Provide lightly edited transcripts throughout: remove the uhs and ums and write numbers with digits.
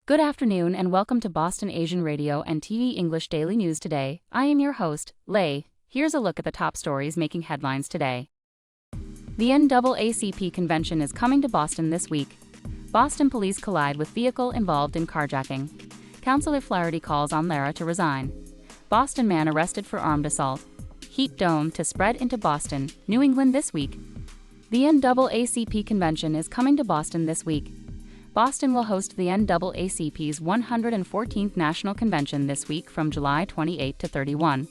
Good afternoon and welcome to Boston Asian Radio and TV English Daily News today. I am your host, Lei. Here's a look at the top stories making headlines today. The NAACP convention is coming to Boston this week. Boston police collide with vehicle involved in carjacking. Councillor Flaherty calls on Lara to resign. Boston man arrested for armed assault. Heat dome to spread into Boston, New England this week. The NAACP convention is coming to Boston this week. Boston will host the NAACP's 114th National Convention this week from July 28 to 31.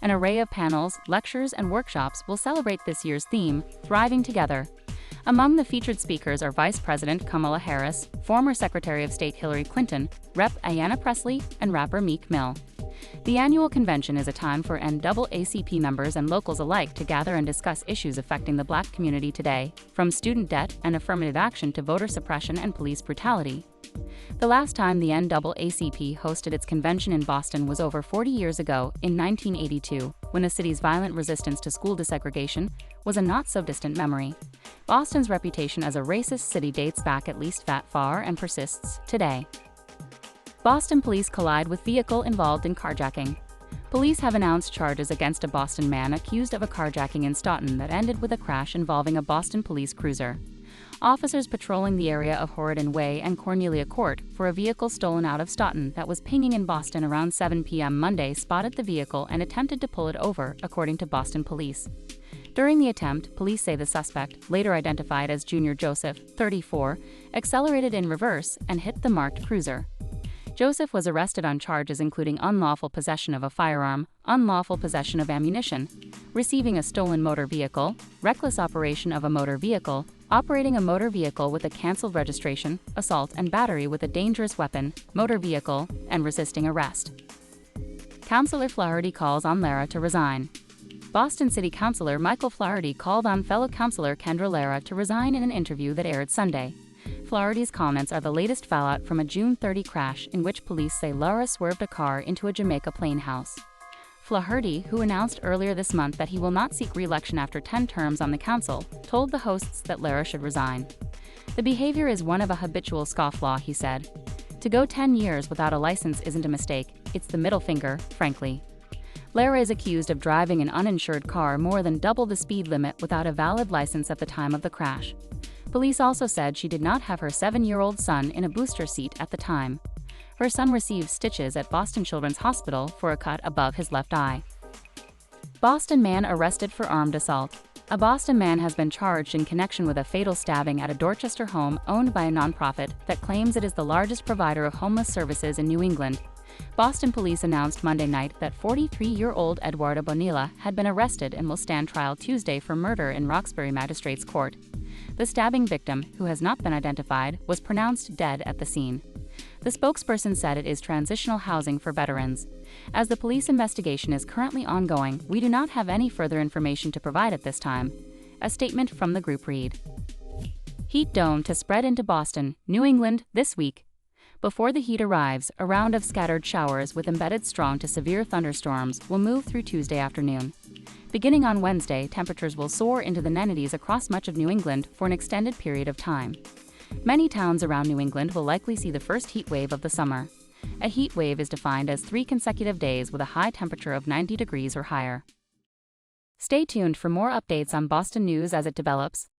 An array of panels, lectures, and workshops will celebrate this year's theme, Thriving Together. Among the featured speakers are Vice President Kamala Harris, former Secretary of State Hillary Clinton, Rep. Ayanna Pressley, and rapper Meek Mill. The annual convention is a time for NAACP members and locals alike to gather and discuss issues affecting the Black community today, from student debt and affirmative action to voter suppression and police brutality. The last time the NAACP hosted its convention in Boston was over 40 years ago, in 1982, when the city's violent resistance to school desegregation was a not-so-distant memory. Boston's reputation as a racist city dates back at least that far and persists today. Boston police collide with vehicle involved in carjacking. Police have announced charges against a Boston man accused of a carjacking in Stoughton that ended with a crash involving a Boston police cruiser. Officers patrolling the area of Horridon Way and Cornelia Court for a vehicle stolen out of Stoughton that was pinging in Boston around 7 p.m. Monday spotted the vehicle and attempted to pull it over, according to Boston police. During the attempt, police say the suspect, later identified as Junior Joseph, 34, accelerated in reverse and hit the marked cruiser. Joseph was arrested on charges including unlawful possession of a firearm, unlawful possession of ammunition, receiving a stolen motor vehicle, reckless operation of a motor vehicle, operating a motor vehicle with a canceled registration, assault and battery with a dangerous weapon, motor vehicle, and resisting arrest. Councillor Flaherty calls on Lara to resign. Boston City Councilor Michael Flaherty called on fellow councillor Kendra Lara to resign in an interview that aired Sunday. Flaherty's comments are the latest fallout from a June 30 crash in which police say Lara swerved a car into a Jamaica Plain house. Flaherty, who announced earlier this month that he will not seek re-election after 10 terms on the council, told the hosts that Lara should resign. The behavior is one of a habitual scofflaw, he said. To go 10 years without a license isn't a mistake, it's the middle finger, frankly. Lara is accused of driving an uninsured car more than double the speed limit without a valid license at the time of the crash. Police also said she did not have her 7-year-old son in a booster seat at the time. Her son received stitches at Boston Children's Hospital for a cut above his left eye. Boston man arrested for armed assault. A Boston man has been charged in connection with a fatal stabbing at a Dorchester home owned by a nonprofit that claims it is the largest provider of homeless services in New England. Boston police announced Monday night that 43-year-old Eduardo Bonilla had been arrested and will stand trial Tuesday for murder in Roxbury Magistrates Court. The stabbing victim, who has not been identified, was pronounced dead at the scene. The spokesperson said it is transitional housing for veterans. As the police investigation is currently ongoing, we do not have any further information to provide at this time. A statement from the group read: Heat dome to spread into Boston, New England, this week. Before the heat arrives, a round of scattered showers with embedded strong to severe thunderstorms will move through Tuesday afternoon. Beginning on Wednesday, temperatures will soar into the 90s across much of New England for an extended period of time. Many towns around New England will likely see the first heat wave of the summer. A heat wave is defined as 3 consecutive days with a high temperature of 90 degrees or higher. Stay tuned for more updates on Boston news as it develops.